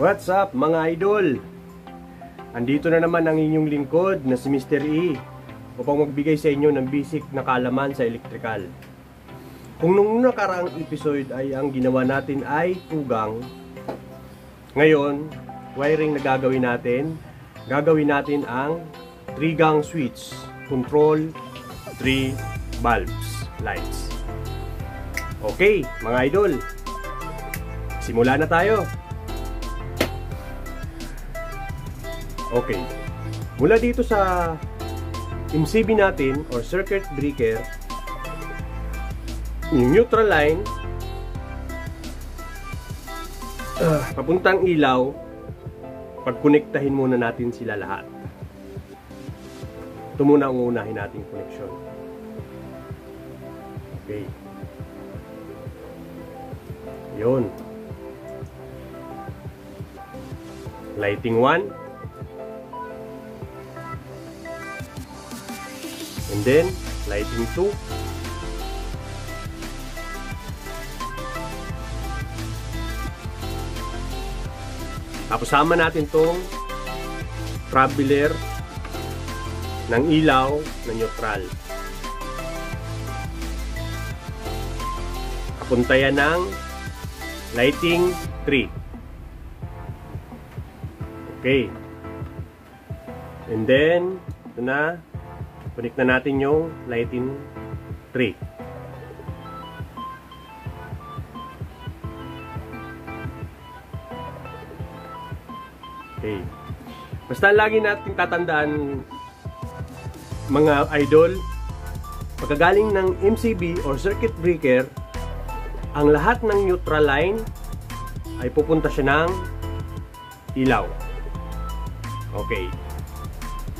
What's up mga idol? Andito na naman ang inyong lingkod na si Mr. E upang magbigay sa inyo ng basic na kaalaman sa electrical. Kung nung nakaraang episode ay ang ginawa natin ay tugang, ngayon, wiring na gagawin natin ang 3-gang switch, control 3 bulbs, lights. Okay, mga idol, simula na tayo. Okay, mula dito sa MCB natin or circuit breaker, yung neutral line papuntang ilaw, pagkonektahin muna natin sila lahat. Ito muna ang unahin nating connection. Okay, yun, lighting 1. And then, lighting 2. Tapos sama natin tong traveler ng ilaw na neutral. Papunta yan ng lighting 3. Okay. And then, ito na. Connect na natin yung lighting 3. Okay. Basta lagi natin tatandaan mga idol, pagkagaling ng MCB or circuit breaker, ang lahat ng neutral line ay pupunta siya ng ilaw. Okay.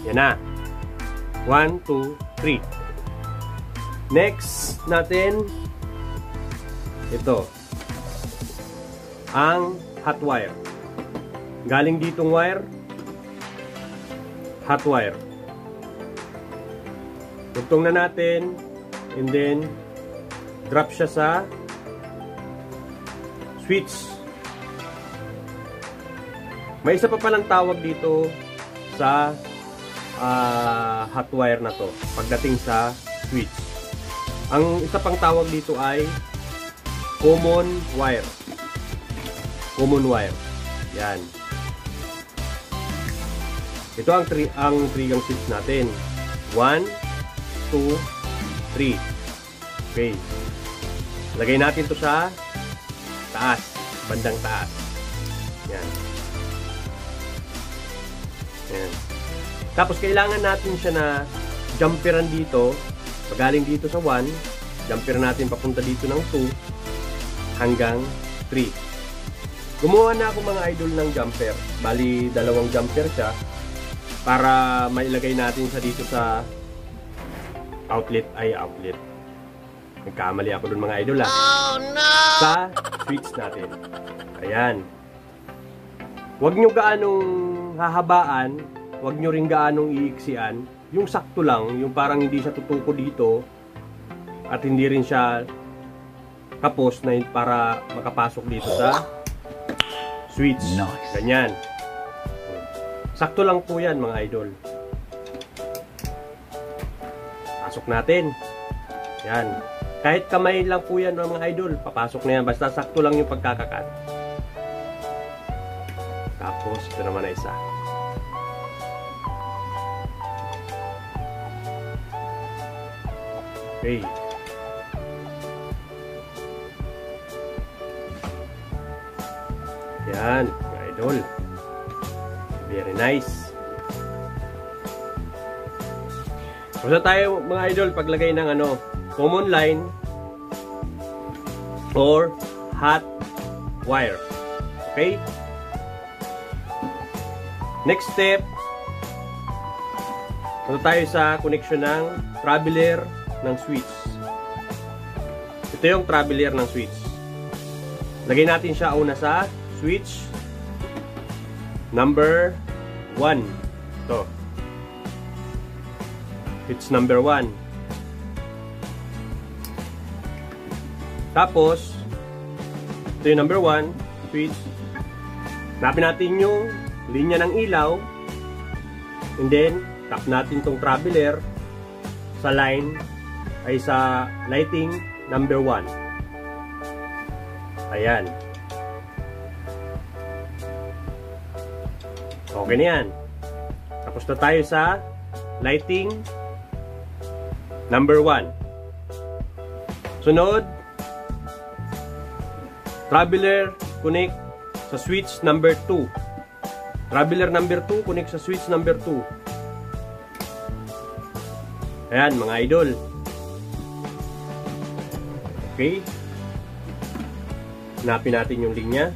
Yan na. 1, 2, 3. Next natin, ito, ang hot wire. Galing ditong wire, hot wire. Tugtong na natin, and then drop siya sa switch. May isa pa palang tawag dito sa hot wire na to pagdating sa switch. Ang isa pang tawag dito ay common wire. Common wire. Yan. Ito ang 3-gang switch natin. 1, 2, 3. Okay. Lagay natin to sa taas, bandang taas. Yan. Yan. Tapos kailangan natin siya na jumperan dito. Pagaling dito sa 1, jumperan natin papunta dito ng 2 hanggang 3. Gumawa na ako mga idol ng jumper. Bali, 2 jumper siya para mailagay natin sa dito sa outlet. Nagkamali ako dun mga idol Oh no! Sa switch natin. Ayan. Huwag nyo gaanong hahabaan. Huwag nyo rin gaanong iiksian. Yung sakto lang, yung parang hindi siya tutuko dito at hindi rin siya kapos na para makapasok dito sa switch. Nice. Ganyan. Sakto lang po yan mga idol. Pasok natin. Yan. Kahit kamay lang po yan mga idol, papasok na yan. Basta sakto lang yung pagkakakat. Tapos, ito naman na isa. Okay. Yan, mga idol. Very nice. Basta tayo mga idol paglagay ng common line or hot wire. Okay? Next step, punta tayo sa connection ng traveler ng switch. Ito yung traveler ng switch. Lagay natin siya una sa switch number 1. Ito. Switch number 1. Tapos, ito yung number 1, switch Hanapin natin yung linya ng ilaw. And then, tap natin tong traveler sa line ay sa lighting number 1. Ayan. Okay na yan. Tapos na tayo sa lighting number 1. Sunod, traveler connect sa switch number 2. Traveler number 2 connect sa switch number 2. Ayan mga idol. Okay. Hanapin natin yung linya.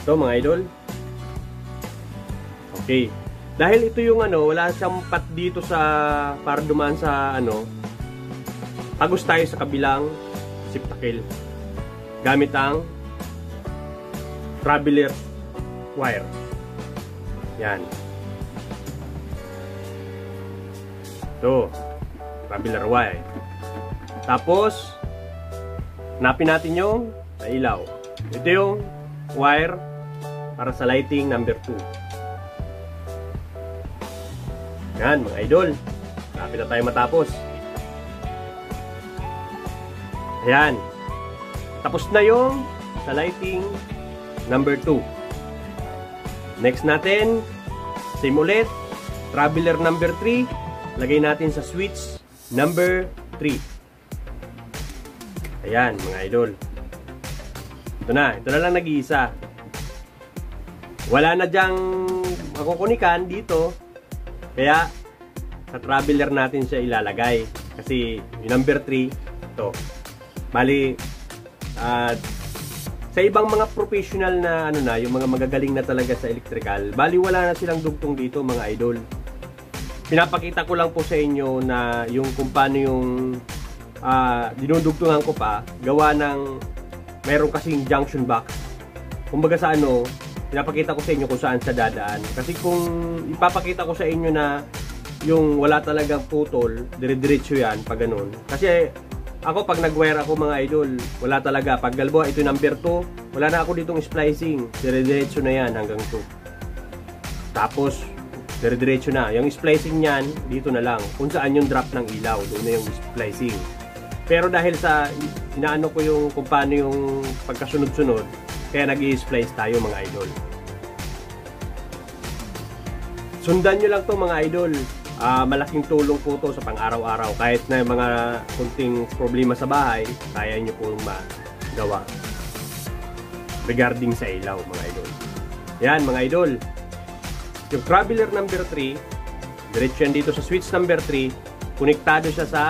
Ito mga idol. Okay. Dahil ito yung wala siyang pat dito sa para dumaan sa tagos tayo sa kabilang siptakil. Gamit ang traveler wire. Yan. Ito. Traveler wire. Tapos, hanapin natin yung ilaw. Ito yung wire para sa lighting number 2. Yan, mga idol. Hanapin na tayo matapos. Ayan. Tapos na yung sa lighting number 2. Next natin, same ulit. Traveler number 3. Lagay natin sa switch number 3. Ayan, mga idol. Ito na lang nag-iisa. Wala na dyang makukunikan dito. Kaya, sa traveler natin siya ilalagay. Kasi, yung number 3, ito. Bali, sa ibang mga professional na yung mga magagaling na talaga sa electrical, bali wala na silang dugtong dito mga idol. Pinapakita ko lang po sa inyo na yung kung paano yung dinudugtungan ko pa, gawa ng meron kasing junction box. Kumbaga sa pinapakita ko sa inyo kung saan sa dadaan. Kasi kung ipapakita ko sa inyo na yung wala talagang putol, dire-diretso yan pag ganun. Kasi ako pag nag-wire ako mga idol, wala talaga. Pag galbo, ito number 2, wala na ako ditong splicing. Dire-diretso na yan hanggang 2. Tapos, dire-diretso na. Yung splicing niyan, dito na lang. Kung saan yung drop ng ilaw, doon na yung splicing. Pero dahil sa inaano ko yung kung paano yung pagkasunod-sunod, kaya nag-i-splice tayo mga idol. Sundan nyo lang to mga idol. Malaking tulong po to sa pang-araw-araw. Kahit na mga kunting problema sa bahay, kaya nyo pong magawa regarding sa ilaw mga idol. Yan mga idol. Yung traveler number 3, diretso yan dito sa switch number 3, konektado siya sa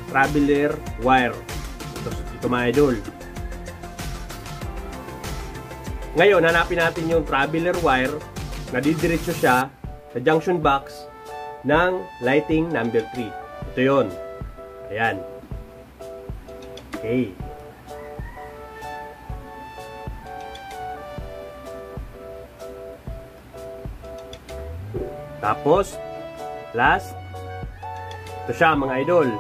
traveler wire. Ito mga idol. Ngayon, hanapin natin yung traveler wire na didiretso siya sa junction box ng lighting number 3. Ito yun. Ayan. Okay. Tapos, last, ito siya mga idol.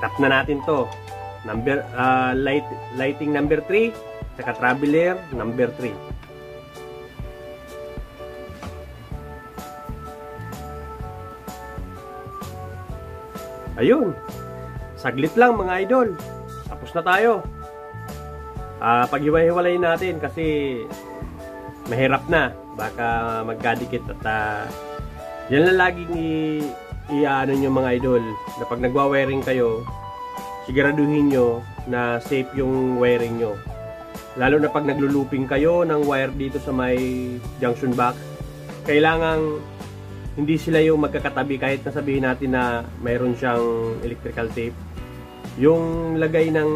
Tap na natin to. Lighting number 3, saka traveler number 3. Ayun. Saglit lang mga idol. Tapos na tayo. Pag-hiwa-hiwalayin natin kasi mahirap na. Baka magkadikit at yan lang laging i-ano nyo mga idol. Na pag nagwa-wiring kayo, siguraduhin nyo na safe yung wiring nyo. Lalo na pag naglo-looping kayo ng wire dito sa may junction box, kailangang hindi sila yung magkakatabi kahit nasabihin natin na mayroon siyang electrical tape. Yung lagay ng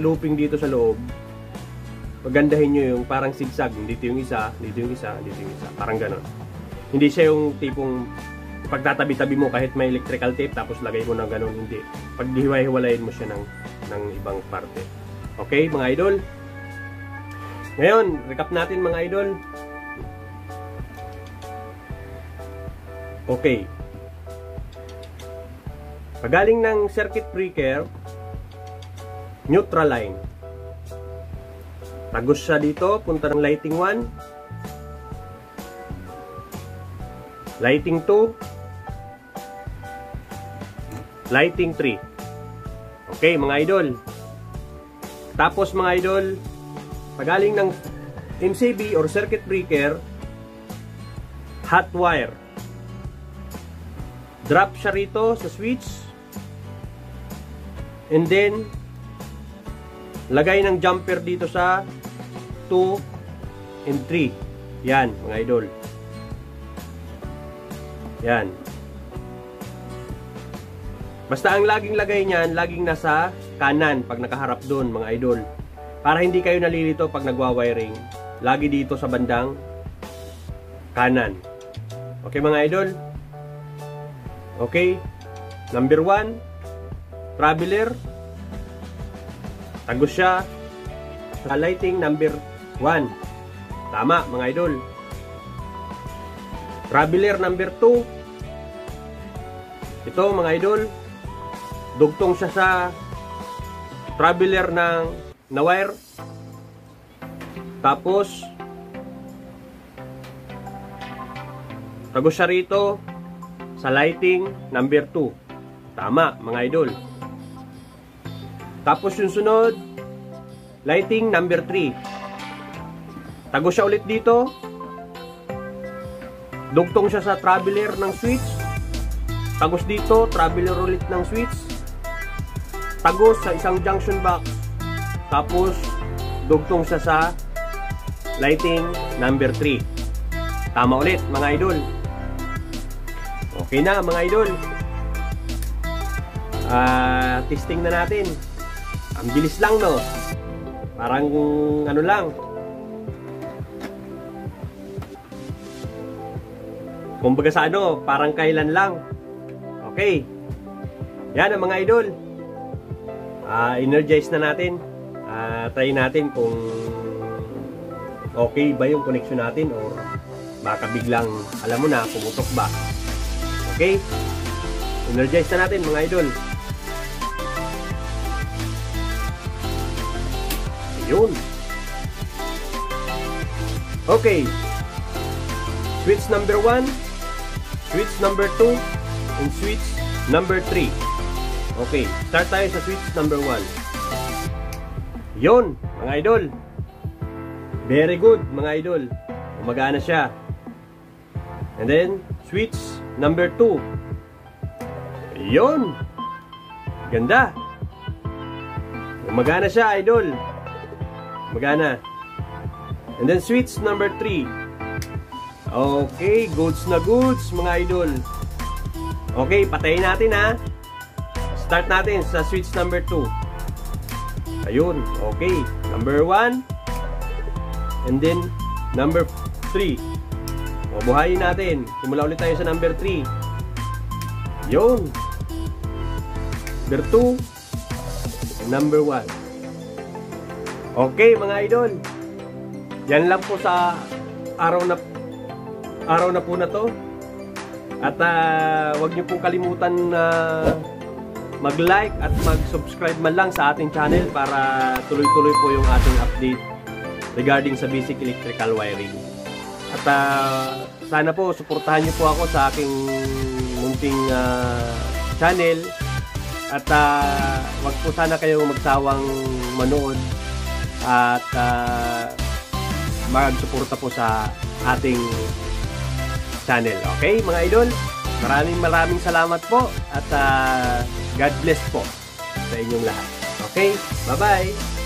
looping dito sa loob, pagandahin nyo yung parang zigzag. Dito yung isa, dito yung isa, dito yung isa. Parang ganon. Hindi siya yung tipong pagtatabi-tabi mo kahit may electrical tape tapos lagay mo ng ganon. Hindi. Pag dihiwa-hiwalayin mo siya ng ibang parte. Okay mga idol? Ngayon, recap natin mga idol. Okay. Pagaling ng circuit breaker, neutral line. Tagos siya dito, punta ng lighting 1, lighting 2, lighting 3. Okay, mga idol. Tapos mga idol, pagaling ng MCB or circuit breaker, hot wire. Drop siya rito sa switch. And then, lagay ng jumper dito sa 2 and 3. Yan, mga idol. Yan. Basta ang laging lagay niyan, laging nasa kanan pag nakaharap doon, mga idol. Para hindi kayo nalilito pag nagwa-wiring. Lagi dito sa bandang kanan. Okay, mga idol? Okay. Number 1, traveler. Tagos siya sa lighting number 1. Tama, mga idol. Traveler number 2. Ito, mga idol, dugtong siya sa traveler ng na wire. Tapos tagos siya rito sa lighting number 2. Tama, mga idol. Tapos yung sunod, lighting number 3. Tagos siya ulit dito. Dugtong siya sa traveler ng switch. Tagos dito, traveler ulit ng switch. Tagos sa isang junction box. Tapos dugtong siya sa lighting number 3. Tama ulit, mga idol. Okay na, mga idol. Testing na natin. Ang bilis lang, no? Parang ano lang. Kumbaga sa ano, parang kailan lang. Okay. Yan ang mga idol. Energize na natin. Try natin kung okay ba yung connection natin or baka biglang, alam mo na, pumutok ba. Okay? Energize na natin, mga idol. Ayun. Okay. Switch number 1, switch number 2, and switch number 3. Okay, start tayo sa switch number 1. Yun, mga idol. Very good, mga idol. Gumagana siya. And then, switch number 2. Yun. Ganda. Gumagana siya, idol. Gumagana. And then, switch number 3. Okay, goods na goods, mga idol. Okay, patayin natin, ha. Start natin sa switch number 2. Ayun, okay. Number 1. And then, number 3. O, buhayin natin. Simula ulit tayo sa number 3. Yun. Number 2. And number 1. Okay, mga idol. Yan lang po sa araw na po na to. At wag niyo pong kalimutan na mag-like at mag-subscribe man lang sa ating channel para tuloy-tuloy po yung ating update regarding sa basic electrical wiring. At sana po suportahan niyo po ako sa aking munting channel. At wag po sana kayong magsawang manood at mag-suporta po sa ating channel. Okay, mga idol? Maraming salamat po at God bless po sa inyong lahat. Okay? Bye-bye!